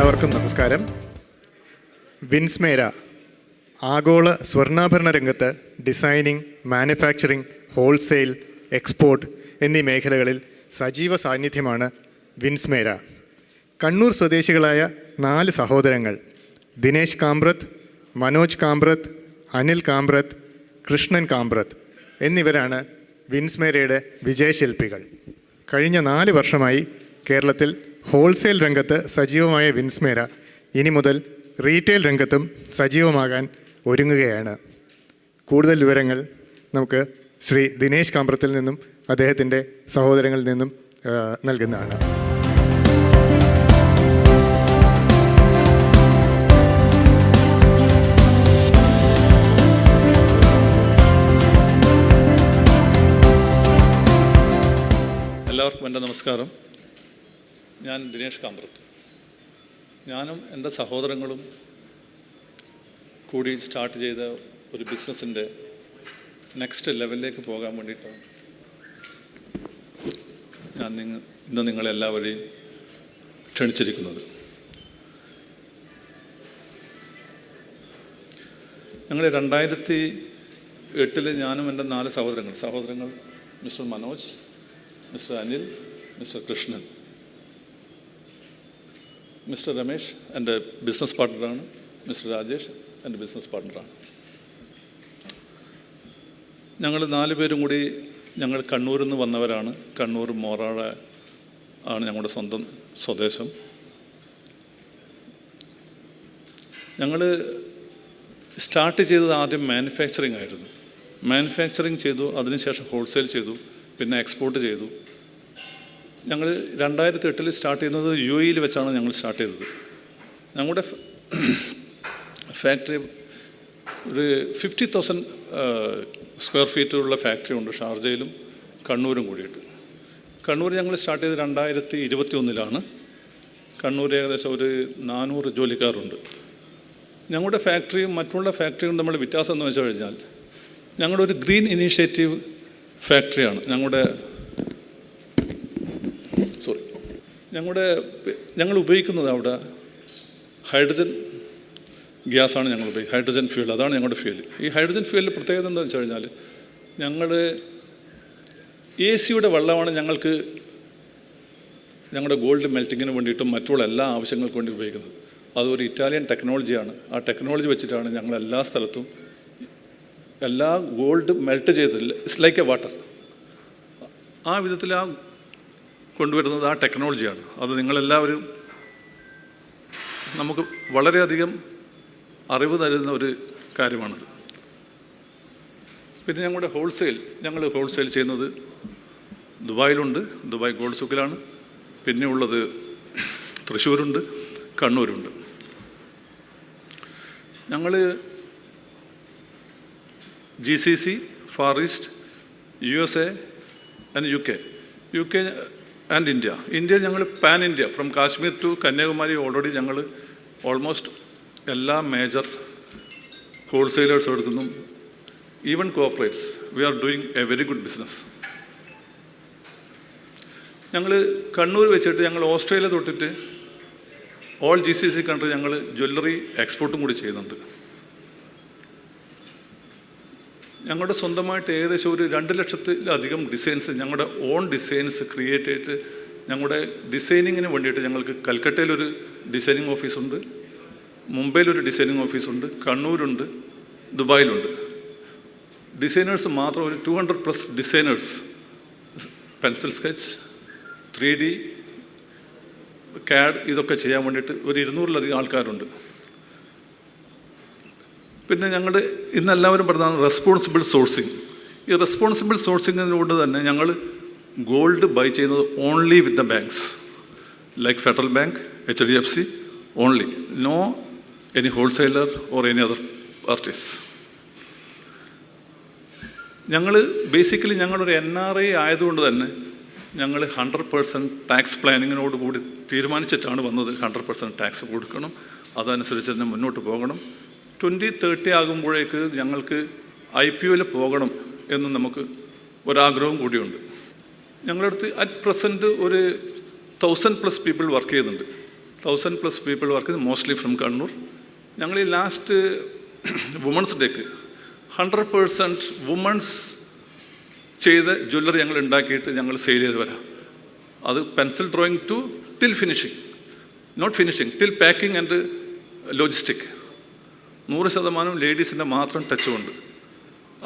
എല്ലാവർക്കും നമസ്കാരം. വിൻസ്മേര ആഗോള സ്വർണ്ണാഭരണ രംഗത്ത് ഡിസൈനിങ്, മാനുഫാക്ചറിങ്, ഹോൾസെയിൽ, എക്സ്പോർട്ട് എന്നീ മേഖലകളിൽ സജീവ സാന്നിധ്യമാണ് വിൻസ്മേര. കണ്ണൂർ സ്വദേശികളായ 4 സഹോദരങ്ങൾ ദിനേശ് കാമ്പ്രത്ത്, മനോജ് കാമ്പ്രത്ത്, അനിൽ കാമ്പ്രത്ത്, കൃഷ്ണൻ കാമ്പ്രത്ത് എന്നിവരാണ് വിൻസ്മേരയുടെ വിജയശില്പികൾ. കഴിഞ്ഞ 4 വർഷമായി കേരളത്തിൽ ഹോൾസെയിൽ രംഗത്ത് സജീവമായ വിൻസ്മേര ഇനി മുതൽ റീറ്റെയിൽ രംഗത്തും സജീവമാകാൻ ഒരുങ്ങുകയാണ്. കൂടുതൽ വിവരങ്ങൾ നമുക്ക് ശ്രീ ദിനേശ് കാമ്പ്രത്തിൽ നിന്നും അദ്ദേഹത്തിൻ്റെ സഹോദരങ്ങളിൽ നിന്നും നൽകുന്നതാണ്. എല്ലാവർക്കും എൻ്റെ നമസ്കാരം. ഞാൻ ദിനേശ് കാമ്പ്രത്ത്. ഞാനും എൻ്റെ സഹോദരങ്ങളും കൂടി സ്റ്റാർട്ട് ചെയ്ത ഒരു ബിസിനസ്സിൻ്റെ നെക്സ്റ്റ് ലെവലിലേക്ക് പോകാൻ വേണ്ടിയിട്ടാണ് ഞാൻ ഇന്ന് നിങ്ങളെല്ലാവരെയും ക്ഷണിച്ചിരിക്കുന്നത്. ഞങ്ങൾ 2008 ഞാനും എൻ്റെ 4 സഹോദരങ്ങൾ mister Manoj, mister Anil, mister Krishnan, mister Ramesh എൻ്റെ ബിസിനസ് പാർട്ട്ണറാണ്, മിസ്റ്റർ രാജേഷ് എൻ്റെ ബിസിനസ് പാർട്ട്ണറാണ്. ഞങ്ങൾ 4 പേരും കൂടി ഞങ്ങൾ കണ്ണൂരിൽ നിന്ന് വന്നവരാണ്. കണ്ണൂർ മോറാഴ ആണ് ഞങ്ങളുടെ സ്വന്തം സ്വദേശം. ഞങ്ങൾ സ്റ്റാർട്ട് ചെയ്തത് ആദ്യം മാനുഫാക്ചറിങ് ആയിരുന്നു. മാനുഫാക്ചറിങ് ചെയ്തു, അതിനുശേഷം ഹോൾസെയിൽ ചെയ്തു, പിന്നെ എക്സ്പോർട്ട് ചെയ്തു. ഞങ്ങൾ 2008 സ്റ്റാർട്ട് ചെയ്യുന്നത് UAE വെച്ചാണ് ഞങ്ങൾ സ്റ്റാർട്ട് ചെയ്തത്. ഞങ്ങളുടെ ഫാക്ടറി ഒരു 50,000 സ്ക്വയർ ഫീറ്റുള്ള ഫാക്ടറി ഉണ്ട് ഷാർജയിലും കണ്ണൂരും കൂടിയിട്ട്. കണ്ണൂർ ഞങ്ങൾ സ്റ്റാർട്ട് ചെയ്ത് 2021 കണ്ണൂർ ഏകദേശം ഒരു 400 ജോലിക്കാരുണ്ട്. ഞങ്ങളുടെ ഫാക്ടറിയും മറ്റുള്ള ഫാക്ടറിയും തമ്മിൽ വ്യത്യാസം എന്ന് വെച്ച് കഴിഞ്ഞാൽ ഞങ്ങളുടെ ഒരു ഗ്രീൻ ഇനീഷ്യേറ്റീവ് ഫാക്ടറിയാണ്. ഞങ്ങൾ ഉപയോഗിക്കുന്നത് അവിടെ ഹൈഡ്രജൻ ഗ്യാസാണ് ഞങ്ങൾ ഉപയോഗിക്കുന്നത്. ഹൈഡ്രജൻ ഫ്യൂൽ, അതാണ് ഞങ്ങളുടെ ഫ്യൂൽ. ഈ ഹൈഡ്രജൻ ഫ്യൂലിൻ്റെ പ്രത്യേകത എന്താണെന്ന് വെച്ച് കഴിഞ്ഞാൽ ഞങ്ങൾ AC വെള്ളമാണ് ഞങ്ങളുടെ ഗോൾഡ് മെൽറ്റിങ്ങിന് വേണ്ടിയിട്ടും മറ്റുള്ള എല്ലാ ആവശ്യങ്ങൾക്കും വേണ്ടി ഉപയോഗിക്കുന്നത്. അതൊരു ഇറ്റാലിയൻ ടെക്നോളജിയാണ്. ആ ടെക്നോളജി വെച്ചിട്ടാണ് ഞങ്ങൾ എല്ലാ സ്ഥലത്തും എല്ലാ ഗോൾഡ് മെൽറ്റ് ചെയ്തില്ല, ഇറ്റ്സ് ലൈക്ക് എ വാട്ടർ. ആ വിധത്തിൽ കൊണ്ടുവരുന്നത് ആ ടെക്നോളജിയാണ്. അത് നിങ്ങളെല്ലാവരും നമുക്ക് വളരെയധികം അറിവ് തരുന്ന ഒരു കാര്യമാണത്. പിന്നെ ഞങ്ങൾ ഹോൾസെയിൽ ചെയ്യുന്നത് ദുബായിലുണ്ട്, ദുബായ് ഗോൾഡ് സൂക്കിലാണ്. പിന്നെ ഉള്ളത് തൃശ്ശൂരുണ്ട്, കണ്ണൂരുണ്ട്. ഞങ്ങൾ GCC, far east, USA and UK and India ഞങ്ങൾ pan India from Kashmir to Kanyakumari already ഞങ്ങൾ ഓൾമോസ്റ്റ് എല്ലാ മേജർ ഹോൾസെയിലേഴ്സ് എടുക്കുന്നു. Even corporates, we are doing a very good business. ഞങ്ങൾ കണ്ണൂർ വെച്ചിട്ട് ഞങ്ങൾ ഓസ്ട്രേലിയ തൊട്ടിട്ട് ഓൾ GCC കൺട്രി ഞങ്ങൾ ജ്വല്ലറി എക്സ്പോർട്ടും കൂടി ചെയ്യുന്നുണ്ട്. ഞങ്ങളുടെ സ്വന്തമായിട്ട് ഏകദേശം ഒരു 2 ലക്ഷത്തിലധികം ഡിസൈൻസ്, ഞങ്ങളുടെ ഓൺ ഡിസൈൻസ് ക്രിയേറ്റ് ചെയ്തിട്ട് ഞങ്ങളുടെ ഡിസൈനിങ്ങിന് വേണ്ടിയിട്ട് ഞങ്ങൾക്ക് കൽക്കട്ടയിലൊരു ഡിസൈനിങ് ഓഫീസുണ്ട്, മുംബൈയിലൊരു ഡിസൈനിങ് ഓഫീസുണ്ട്, കണ്ണൂരുണ്ട്, ദുബായിലുണ്ട്. ഡിസൈനേഴ്സ് മാത്രം ഒരു 200+ designers, pencil sketch, 3D, CAD ഇതൊക്കെ ചെയ്യാൻ വേണ്ടിയിട്ട് ഒരു 200-ലധികം ആൾക്കാരുണ്ട്. പിന്നെ ഞങ്ങളുടെ ഇന്നെല്ലാവരും പറഞ്ഞതാണ് റെസ്പോൺസിബിൾ സോഴ്സിങ്. ഈ റെസ്പോൺസിബിൾ സോഴ്സിങ്ങിനോട് തന്നെ ഞങ്ങൾ ഗോൾഡ് ബൈ ചെയ്യുന്നത് only with the banks like Federal Bank, HDFC only, no any wholesaler or any other parties. Basically ഞങ്ങളൊരു NRI ആയതുകൊണ്ട് തന്നെ ഞങ്ങൾ 100% ടാക്സ് പ്ലാനിങ്ങിനോട് കൂടി തീരുമാനിച്ചിട്ടാണ് വന്നത്. 100% ടാക്സ് കൊടുക്കണം, അതനുസരിച്ച് തന്നെ മുന്നോട്ട് പോകണം. 2030 ആകുമ്പോഴേക്ക് ഞങ്ങൾക്ക് IPOയിൽ പോകണം എന്ന് നമുക്ക് ഒരാഗ്രഹവും കൂടിയുണ്ട്. ഞങ്ങളുടെ അടുത്ത് അറ്റ് പ്രസൻറ്റ് ഒരു 1000+ പീപ്പിൾ വർക്ക് ചെയ്യുന്നുണ്ട്. 1,000+ people work mostly from Kannur. ഞങ്ങൾ ഈ ലാസ്റ്റ് വുമൺസ് ഡേക്ക് 100% വുമൺസ് ചെയ്ത ജ്വല്ലറി ഞങ്ങൾ ഉണ്ടാക്കിയിട്ട് ഞങ്ങൾ സെയിൽ ചെയ്ത് വരാം. അത് pencil drawing to till finishing, not finishing, till packing and logistic. 100% ലേഡീസിൻ്റെ മാത്രം ടച്ച് ഉണ്ട്.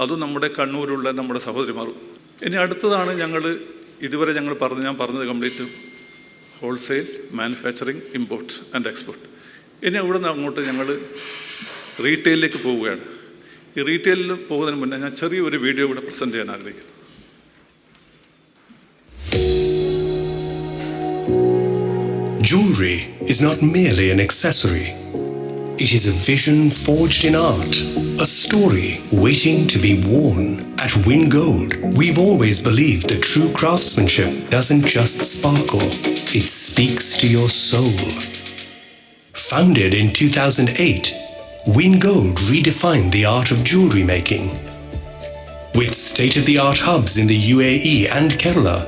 അതും നമ്മുടെ കണ്ണൂരുള്ള നമ്മുടെ സഹോദരിമാരും. ഇനി അടുത്തതാണ് ഇതുവരെ ഞാൻ പറഞ്ഞത് complete wholesale, manufacturing, import and export. ഇനി അവിടെ നിന്ന് അങ്ങോട്ട് ഞങ്ങൾ റീറ്റെയിലിലേക്ക് പോവുകയാണ്. ഈ റീറ്റെയിലിൽ പോകുന്നതിന് മുന്നേ ഞാൻ ചെറിയൊരു വീഡിയോ കൂടെ പ്രസൻറ്റ് ചെയ്യാൻ ആഗ്രഹിക്കുന്നു. Jewelry is not merely an accessory. It is a vision forged in art, a story waiting to be worn. At Win Gold, we've always believed that true craftsmanship doesn't just sparkle, it speaks to your soul. Founded in 2008, Win Gold redefined the art of jewelry making. With state-of-the-art hubs in the UAE and Kerala,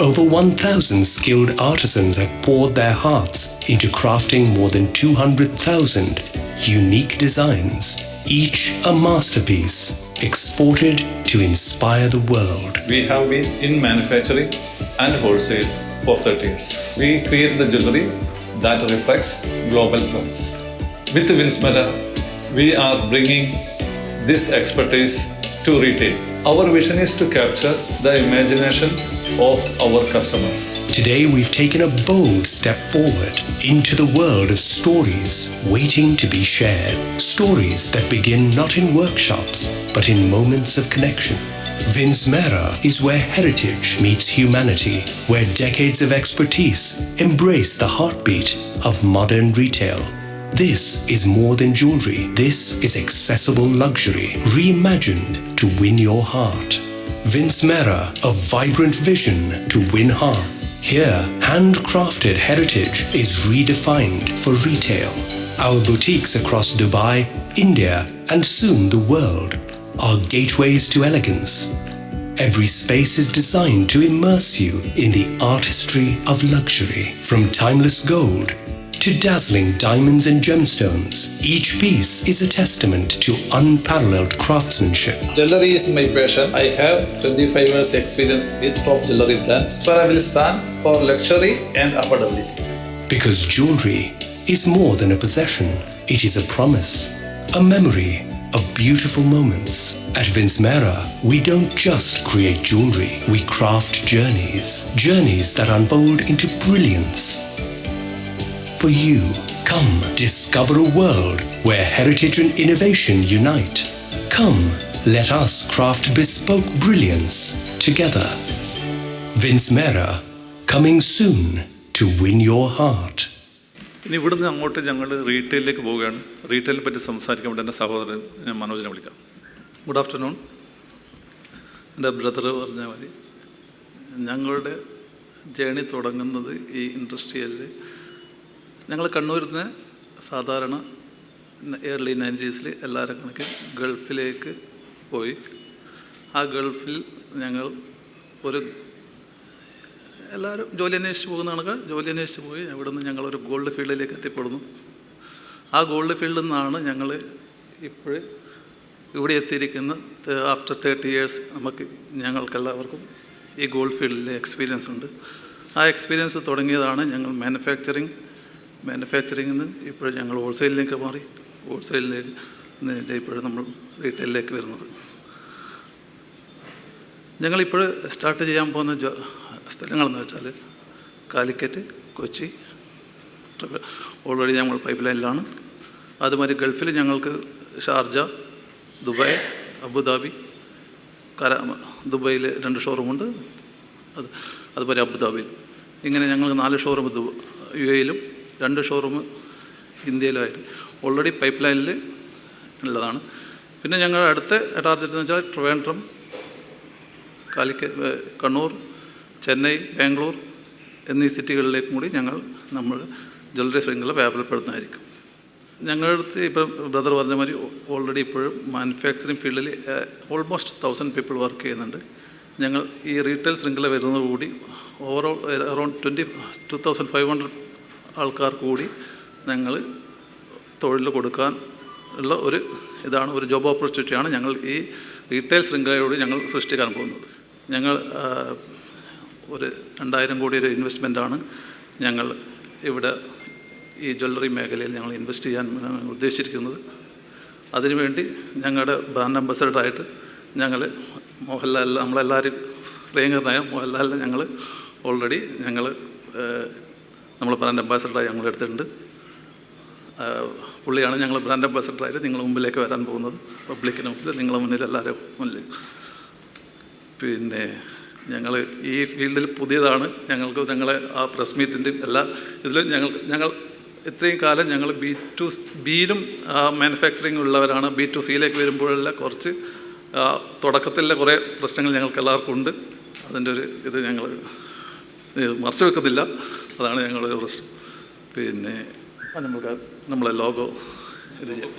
over 1,000 skilled artisans have poured their hearts into crafting more than 200,000 unique designs, each a masterpiece exported to inspire the world. We have been in manufacturing and wholesale for 30 years. We create the jewelry that reflects global trends. With Vinsmera, we are bringing this expertise to retail. Our vision is to capture the imagination of our customers. Today we've taken a bold step forward into the world of stories waiting to be shared. Stories that begin not in workshops, but in moments of connection. Vinsmera is where heritage meets humanity, where decades of expertise embrace the heartbeat of modern retail. This is more than jewelry. This is accessible luxury, reimagined to win your heart. Vinsmera, a vibrant vision to win heart. Here, handcrafted heritage is redefined for retail. Our boutiques across Dubai, India, and soon the world are gateways to elegance. Every space is designed to immerse you in the artistry of luxury. From timeless gold to dazzling diamonds and gemstones, each piece is a testament to unparalleled craftsmanship. Jewelry is my passion. I have 25 years experience with top jewelry brands. So I will stand for luxury and affordability. Because jewelry is more than a possession. It is a promise, a memory of beautiful moments. At Vinsmera, we don't just create jewelry. We craft journeys. Journeys that unfold into brilliance. For you, come discover a world where heritage and innovation unite. Come, let us craft bespoke brilliance together. Vinsmera, coming soon to win your heart. ഇനി ഇവിടുന്ന് അങ്ങോട്ട് ഞങ്ങൾ റീറ്റെയിലിലേക്ക് പോവുകയാണ്. റീറ്റെയിലിനെ പറ്റി സംസാരിക്കാൻ വേണ്ടി എൻ്റെ സഹോദരൻ ഞാൻ മനോജിനെ വിളിക്കാം. Good afternoon. എൻ്റെ ബ്രദർ പറഞ്ഞാൽ മതി. ഞങ്ങളുടെ ജേണി തുടങ്ങുന്നത് ഈ ഇൻഡസ്ട്രിയലിൽ ഞങ്ങൾ കണ്ണൂരിൽ നിന്ന് സാധാരണ ഏർലി 90s എല്ലാവരും കണക്ക് ഗൾഫിലേക്ക് പോയി. ആ ഗൾഫിൽ ഞങ്ങൾ എല്ലാവരും ജോലി അന്വേഷിച്ച് പോകുന്ന കണക്ക് ജോലി അന്വേഷിച്ച് പോയി. അവിടെ നിന്ന് ഞങ്ങളൊരു ഗോൾഡ് ഫീൽഡിലേക്ക് എത്തിപ്പെടുന്നു. ആ ഗോൾഡ് ഫീൽഡിൽ നിന്നാണ് ഞങ്ങൾ ഇപ്പോൾ ഇവിടെ എത്തിയിരിക്കുന്ന. ആഫ്റ്റർ 30 years ഞങ്ങൾക്കെല്ലാവർക്കും ഈ ഗോൾഡ് ഫീൽഡിലെ എക്സ്പീരിയൻസ് ഉണ്ട്. ആ എക്സ്പീരിയൻസ് തുടങ്ങിയതാണ് ഞങ്ങൾ മാനുഫാക്ചറിങ്ങിൽ നിന്ന് ഇപ്പോഴും ഞങ്ങൾ ഹോൾസെയിലിലേക്ക് മാറി. ഹോൾസെയിലിലേക്ക് നിന്നിട്ട് ഇപ്പോഴും നമ്മൾ റീറ്റെയിലിലേക്ക് വരുന്നത്. ഞങ്ങളിപ്പോൾ സ്റ്റാർട്ട് ചെയ്യാൻ പോകുന്ന സ്ഥലങ്ങളെന്ന് വെച്ചാൽ കാലിക്കറ്റ്, കൊച്ചി ഓൾറെഡി ഞങ്ങൾ പൈപ്പ് ലൈനിലാണ്. അതുമാതിരി ഗൾഫിൽ ഞങ്ങൾക്ക് ഷാർജ, ദുബായ്, അബുദാബി, ദുബായിൽ 2 ഷോറൂമുണ്ട്. അതുപോലെ അബുദാബിയിൽ. ഇങ്ങനെ ഞങ്ങൾ 4 ഷോറൂം UAE-ലും 2 ഷോറൂം ഇന്ത്യയിലുമായിട്ട് ഓൾറെഡി പൈപ്പ് ലൈനിൽ ഉള്ളതാണ്. പിന്നെ ഞങ്ങൾ അടുത്ത ടാർഗറ്റ് എന്ന് വെച്ചാൽ ട്രിവാൻഡ്രം, കണ്ണൂർ, ചെന്നൈ, ബാംഗ്ലൂർ എന്നീ സിറ്റികളിലേക്കും കൂടി നമ്മൾ ജ്വല്ലറി ശൃംഖല വ്യാപനപ്പെടുത്തുന്നതായിരിക്കും. ഞങ്ങളുടെ അടുത്ത് ഇപ്പോൾ ബ്രദർ പറഞ്ഞ മാതിരി ഓൾറെഡി ഇപ്പോഴും മാനുഫാക്ചറിങ് ഫീൽഡിൽ ഓൾമോസ്റ്റ് 1000 പീപ്പിൾ വർക്ക് ചെയ്യുന്നുണ്ട്. ഞങ്ങൾ ഈ റീറ്റെയിൽ ശൃംഖല വരുന്നതോടുകൂടി ഓവറോൾ അറൗണ്ട് 22,500 ആൾക്കാർക്ക് കൂടി ഞങ്ങൾ തൊഴിൽ കൊടുക്കാൻ ഉള്ള ഇതാണ് ഒരു ജോബ് ഓപ്പർച്യൂണിറ്റിയാണ് ഞങ്ങൾ ഈ റീറ്റെയിൽ ശൃംഖലയോട് ഞങ്ങൾ സൃഷ്ടിക്കാൻ പോകുന്നത്. ഞങ്ങൾ ഒരു 2000 കോടിയുടെ ഇൻവെസ്റ്റ്മെൻറ്റാണ് ഞങ്ങൾ ഇവിടെ ഈ ജ്വല്ലറി മേഖലയിൽ ഞങ്ങൾ ഇൻവെസ്റ്റ് ചെയ്യാൻ ഉദ്ദേശിച്ചിരിക്കുന്നത്. അതിനുവേണ്ടി ഞങ്ങളുടെ ബ്രാൻഡ് അംബാസഡറായിട്ട് ഞങ്ങൾ മോഹൻലാൽ, നമ്മളെല്ലാവരും പ്രിയങ്കരനായ മോഹൻലാലിനെ ഞങ്ങൾ ഓൾറെഡി നമ്മൾ ബ്രാൻഡ് അംബാസഡറായി ഞങ്ങൾ എടുത്തിട്ടുണ്ട്. പുള്ളിയാണ് ഞങ്ങൾ ബ്രാൻഡ് അംബാസഡറായിട്ട് നിങ്ങൾ മുമ്പിലേക്ക് വരാൻ പോകുന്നത്, പബ്ലിക്കിന് മുമ്പിൽ, നിങ്ങളുടെ മുന്നിൽ, എല്ലാവരും മുന്നിൽ. പിന്നെ ഞങ്ങൾ ഈ ഫീൽഡിൽ പുതിയതാണ്. ഞങ്ങളെ ആ പ്രസ് മീറ്റിൻ്റെ എല്ലാ ഇതിലും ഞങ്ങൾ ഇത്രയും കാലം ഞങ്ങൾ ബിയിലും മാനുഫാക്ചറിങ് ഉള്ളവരാണ്. B2Cയിലേക്ക് വരുമ്പോഴെല്ലാം കുറച്ച് തുടക്കത്തിലെ കുറേ പ്രശ്നങ്ങൾ ഞങ്ങൾക്ക് എല്ലാവർക്കും ഉണ്ട്. അതിൻ്റെ ഇത് ഞങ്ങൾ മറച്ചു വെക്കുന്നില്ല. അതാണ് ഞങ്ങളുടെ പ്രശ്നം. പിന്നെ നമ്മളെ ലോഗോ ഇത് ചെയ്യാം.